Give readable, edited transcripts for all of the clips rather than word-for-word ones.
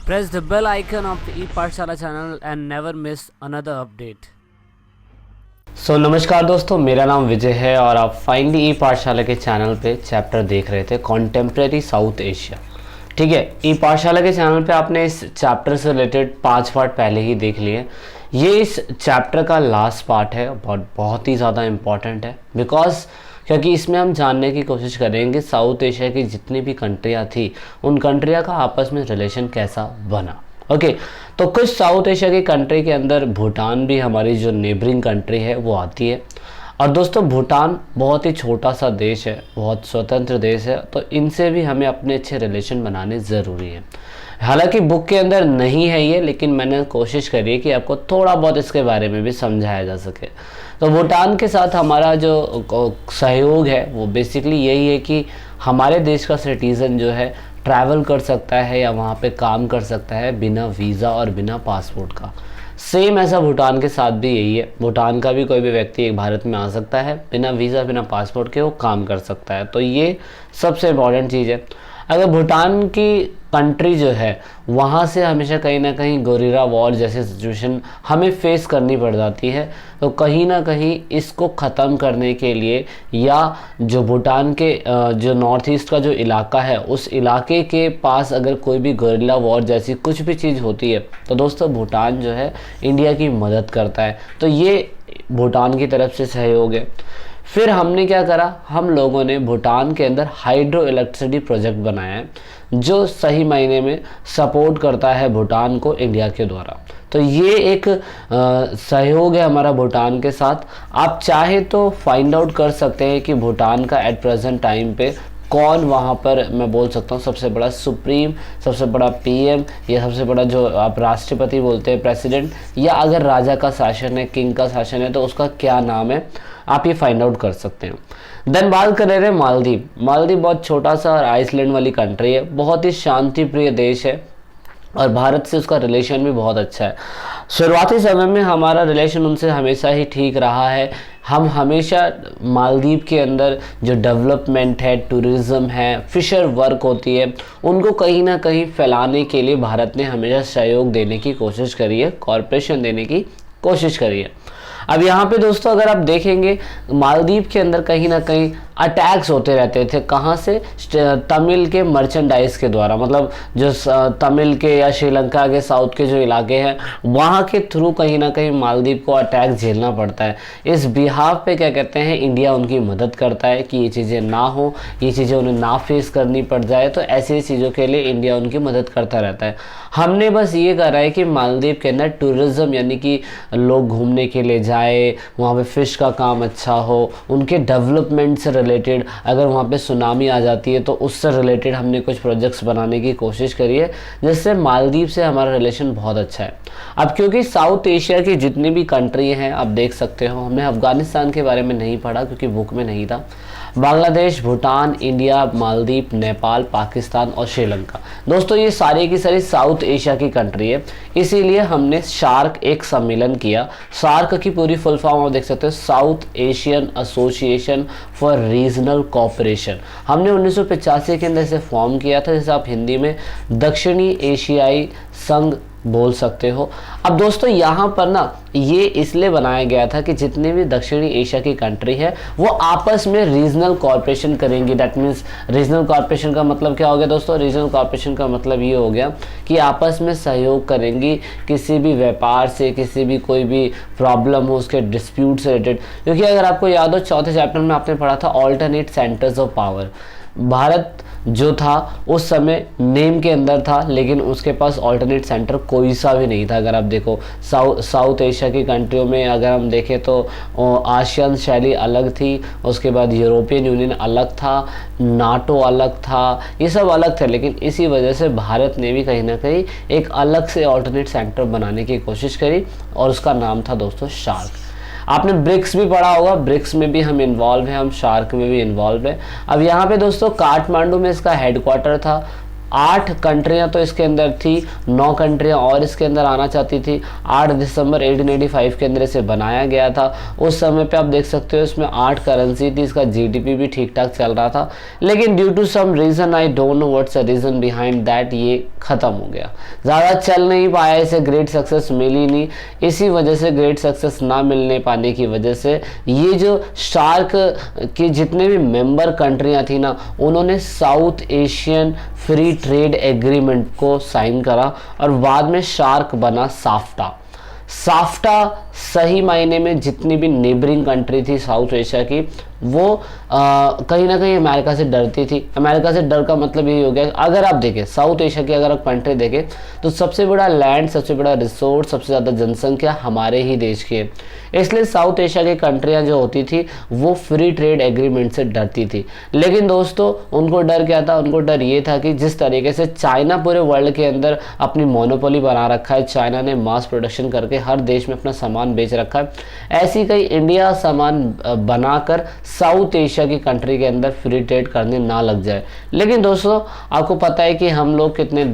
Press the bell icon of the ePathshala channel and never miss another update. नमस्कार दोस्तों, मेरा नाम विजय है और आप फाइनली ई पाठशाला के चैनल पे चैप्टर देख रहे थे कॉन्टेम्प्रेरी साउथ एशिया। ठीक है, ई पाठशाला के चैनल पे आपने इस चैप्टर से रिलेटेड 5 पार्ट पहले ही देख लिए। ये इस चैप्टर का लास्ट पार्ट है, बहुत ही ज़्यादा इम्पॉर्टेंट है क्योंकि इसमें हम जानने की कोशिश करेंगे साउथ एशिया की जितनी भी कंट्रियाँ थी उन कंट्रियाँ का आपस में रिलेशन कैसा बना। ओके, तो कुछ साउथ एशिया की कंट्री के अंदर भूटान भी हमारी जो नेबरिंग कंट्री है वो आती है। और दोस्तों भूटान बहुत ही छोटा सा देश है, बहुत स्वतंत्र देश है, तो इनसे भी हमें अपने अच्छे रिलेशन बनाने ज़रूरी है। हालांकि बुक के अंदर नहीं है ये, लेकिन मैंने कोशिश करी है कि आपको थोड़ा बहुत इसके बारे में भी समझाया जा सके। तो भूटान के साथ हमारा जो सहयोग है वो बेसिकली यही है कि हमारे देश का सिटीज़न जो है ट्रैवल कर सकता है या वहाँ पे काम कर सकता है बिना वीज़ा और बिना पासपोर्ट का। सेम ऐसा भूटान के साथ भी यही है। भूटान का भी कोई भी व्यक्ति एक भारत में आ सकता है बिना वीज़ा बिना पासपोर्ट के, वो काम कर सकता है। तो ये सबसे इम्पॉर्टेंट चीज़ है। अगर भूटान की कंट्री जो है वहाँ से हमेशा कहीं ना कहीं गोरिल्ला वॉर जैसी सिचुएशन हमें फेस करनी पड़ जाती है, तो कहीं ना कहीं इसको ख़त्म करने के लिए या जो भूटान के जो नॉर्थ ईस्ट का जो इलाका है उस इलाके के पास अगर कोई भी गोरिल्ला वॉर जैसी कुछ भी चीज़ होती है तो दोस्तों भूटान जो है इंडिया की मदद करता है। तो ये भूटान की तरफ से सहयोग है। फिर हमने क्या करा, हम लोगों ने भूटान के अंदर हाइड्रो इलेक्ट्रिसिटी प्रोजेक्ट बनाया है जो सही मायने में सपोर्ट करता है भूटान को इंडिया के द्वारा। तो ये एक सहयोग है हमारा भूटान के साथ। आप चाहे तो फाइंड आउट कर सकते हैं कि भूटान का एट प्रेजेंट टाइम पे कौन वहाँ पर, मैं बोल सकता हूँ सबसे बड़ा सुप्रीम, सबसे बड़ा पीएम या सबसे बड़ा जो आप राष्ट्रपति बोलते हैं प्रेसिडेंट, या अगर राजा का शासन है, किंग का शासन है, तो उसका क्या नाम है, आप ये फाइंड आउट कर सकते हैं। देन बात कर रहे हैं मालदीव। मालदीव बहुत छोटा सा और आइसलैंड वाली कंट्री है, बहुत ही शांति प्रिय देश है और भारत से उसका रिलेशन भी बहुत अच्छा है। शुरुआती समय में हमारा रिलेशन उनसे हमेशा ही ठीक रहा है। हम हमेशा मालदीव के अंदर जो डेवलपमेंट है, टूरिज़्म है, फिशर वर्क होती है, उनको कहीं ना कहीं फैलाने के लिए भारत ने हमेशा सहयोग देने की कोशिश करी है, कॉर्पोरेशन देने की कोशिश करी है। अब यहाँ पे दोस्तों अगर आप देखेंगे मालदीव के अंदर कहीं ना कहीं अटैक्स होते रहते थे। कहाँ से? तमिल के मर्चेंडाइज के द्वारा, मतलब जो तमिल के या श्रीलंका के साउथ के जो इलाके हैं वहाँ के थ्रू कहीं ना कहीं मालदीव को अटैक झेलना पड़ता है। इस बिहाफ पे क्या कहते हैं, इंडिया उनकी मदद करता है कि ये चीज़ें ना हो, ये चीज़ें उन्हें ना फेस करनी पड़ जाए। तो ऐसी चीज़ों के लिए इंडिया उनकी मदद करता रहता है। हमने बस ये करा है कि मालदीव के अंदर टूरिज़्म यानी कि लोग घूमने के लिए जाए, वहाँ पे फ़िश का काम अच्छा हो, उनके डेवलपमेंट से रिलेटेड, अगर वहाँ पे सुनामी आ जाती है तो उससे रिलेटेड हमने कुछ प्रोजेक्ट्स बनाने की कोशिश करी है, जिससे मालदीव से हमारा रिलेशन बहुत अच्छा है। अब क्योंकि साउथ एशिया की जितनी भी कंट्री हैं आप देख सकते हो, हमने अफ़गानिस्तान के बारे में नहीं पढ़ा क्योंकि बुक में नहीं था। बांग्लादेश, भूटान, इंडिया, मालदीव, नेपाल, पाकिस्तान और श्रीलंका, दोस्तों ये सारी की सारी साउथ एशिया की कंट्री है। इसीलिए हमने सार्क एक सम्मेलन किया। सार्क की पूरी फुल फॉर्म आप देख सकते हो, south Asian association for regional cooperation. हमने 1985 के अंदर इसे फॉर्म किया था, जैसे आप हिंदी में दक्षिणी एशियाई संघ बोल सकते हो। अब दोस्तों यहाँ पर ना ये इसलिए बनाया गया था कि जितने भी दक्षिणी एशिया की कंट्री है वो आपस में रीजनल कॉर्पोरेशन करेंगी। दैट मीन्स रीजनल कॉर्पोरेशन का मतलब क्या हो गया दोस्तों? रीजनल कॉर्पोरेशन का मतलब ये हो गया कि आपस में सहयोग करेंगी किसी भी व्यापार से, किसी भी कोई भी प्रॉब्लम हो उसके डिस्प्यूट से रिलेटेड। क्योंकि अगर आपको याद हो चौथे चैप्टर में आपने पढ़ा था alternate centres of power. Bharat जो था उस समय नेम के अंदर था, लेकिन उसके पास ऑल्टरनेट सेंटर कोई सा भी नहीं था। अगर आप देखो साउथ एशिया की कंट्रियों में अगर हम देखें तो आसियान शैली अलग थी, उसके बाद यूरोपियन यूनियन अलग था, नाटो अलग था, ये सब अलग थे। लेकिन इसी वजह से भारत ने भी कहीं ना कहीं एक अलग से ऑल्टरनेट सेंटर बनाने की कोशिश करी और उसका नाम था दोस्तों सार्क। आपने ब्रिक्स भी पढ़ा होगा, ब्रिक्स में भी हम इन्वॉल्व हैं, हम सार्क में भी इन्वॉल्व हैं। अब यहाँ पे दोस्तों काठमांडू में इसका हेडक्वार्टर था। 8 कंट्रियां तो इसके अंदर थी, 9 कंट्रियां और इसके अंदर आना चाहती थी। 8 दिसंबर 1885 के अंदर इसे बनाया गया था। उस समय पे आप देख सकते हो इसमें 8 करेंसी थी, इसका जीडीपी भी ठीक ठाक चल रहा था, लेकिन due to some reason, I don't know what's the reason behind that, ये ख़त्म हो गया, ज़्यादा चल नहीं पाया, इसे ग्रेट सक्सेस मिली नहीं। इसी वजह से, ग्रेट सक्सेस ना मिलने पाने की वजह से, ये जो शार्क के जितने भी मेंबर कंट्रियां थी ना, उन्होंने south Asian free trade agreement को साइन करा और बाद में शार्क बना साफ्टा। साफ्टा सही मायने में जितनी भी नेबरिंग कंट्री थी साउथ एशिया की, वो कहीं ना कहीं अमेरिका से डरती थी। अमेरिका से डर का मतलब यही हो गया, अगर आप देखें साउथ एशिया की अगर आप कंट्री देखें तो सबसे बड़ा लैंड, सबसे बड़ा रिसोर्स, सबसे ज़्यादा जनसंख्या हमारे ही देश की है। इसलिए साउथ एशिया की कंट्रियां जो होती थी वो फ्री ट्रेड एग्रीमेंट से डरती थी। लेकिन दोस्तों उनको डर क्या था? उनको डर ये था कि जिस तरीके से चाइना पूरे वर्ल्ड के अंदर अपनी मोनोपोली बना रखा है, चाइना ने मास प्रोडक्शन करके हर देश में अपना सामान बेच रखा है, ऐसी कई इंडिया सामान बनाकर साउथ एशिया की कंट्री के अंदर फ्री ट्रेड करने ना लग जाए। लेकिन दोस्तों आपको पता है कि हम लोग कितने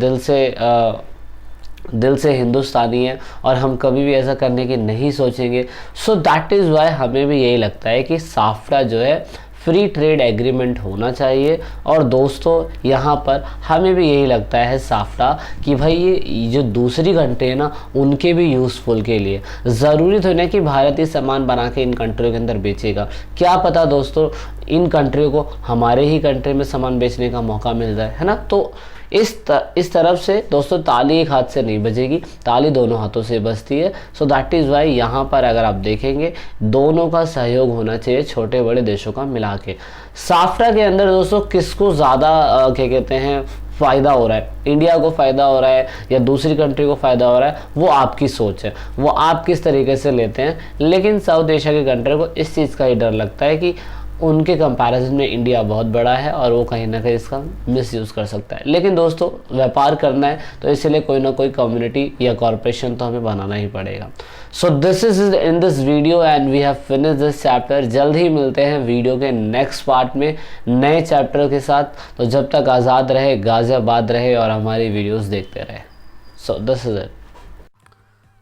दिल से हिंदुस्तानी है और हम कभी भी ऐसा करने की नहीं सोचेंगे। सो दैट इज़ वाई हमें भी यही लगता है कि साफ्टा जो है फ्री ट्रेड एग्रीमेंट होना चाहिए। और दोस्तों यहाँ पर हमें भी यही लगता है साफ्टा कि भाई ये जो दूसरी कंट्री है ना, उनके भी यूज़फुल के लिए, ज़रूरी तो नहीं कि भारत ही सामान बना के इन कंट्रियों के अंदर बेचेगा। क्या पता दोस्तों इन कंट्रियों को हमारे ही कंट्री में सामान बेचने का मौका मिल जाए, है ना। तो इस तरफ से दोस्तों ताली एक हाथ से नहीं बजेगी, ताली दोनों हाथों से बजती है। सो दैट इज़ वाई यहाँ पर अगर आप देखेंगे दोनों का सहयोग होना चाहिए, छोटे बड़े देशों का मिला के। साफ्टा के अंदर दोस्तों किसको ज़्यादा क्या कहते हैं फ़ायदा हो रहा है, इंडिया को फ़ायदा हो रहा है या दूसरी कंट्री को फ़ायदा हो रहा है, वो आपकी सोच है, वो आप किस तरीके से लेते हैं। लेकिन साउथ एशिया की कंट्री को इस चीज़ का ही डर लगता है कि उनके कंपैरिजन में इंडिया बहुत बड़ा है और वो कहीं ना कहीं इसका मिसयूज़ कर सकता है। लेकिन दोस्तों व्यापार करना है तो इसलिए कोई ना कोई कम्युनिटी या कॉरपोरेशन तो हमें बनाना ही पड़ेगा। So this is in this video and we have finish this chapter. जल्द ही मिलते हैं वीडियो के नेक्स्ट पार्ट में नए चैप्टर के साथ। तो जब तक आज़ाद रहे, गाज़ियाबाद रहे और हमारी वीडियोज़ देखते रहे। सो दिस इज इट।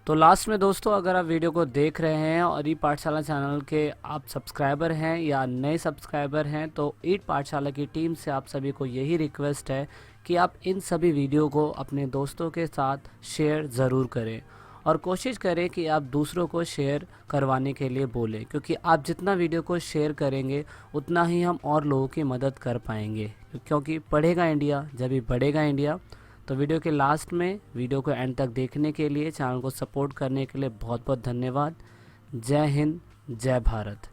तो लास्ट में दोस्तों अगर आप वीडियो को देख रहे हैं और ई पाठशाला चैनल के आप सब्सक्राइबर हैं या नए सब्सक्राइबर हैं, तो ई पाठशाला की टीम से आप सभी को यही रिक्वेस्ट है कि आप इन सभी वीडियो को अपने दोस्तों के साथ शेयर ज़रूर करें और कोशिश करें कि आप दूसरों को शेयर करवाने के लिए बोलें, क्योंकि आप जितना वीडियो को शेयर करेंगे उतना ही हम और लोगों की मदद कर पाएंगे, क्योंकि पढ़ेगा इंडिया जब भी बढ़ेगा इंडिया। तो वीडियो के लास्ट में वीडियो को एंड तक देखने के लिए, चैनल को सपोर्ट करने के लिए बहुत बहुत धन्यवाद। जय हिंद, जय भारत।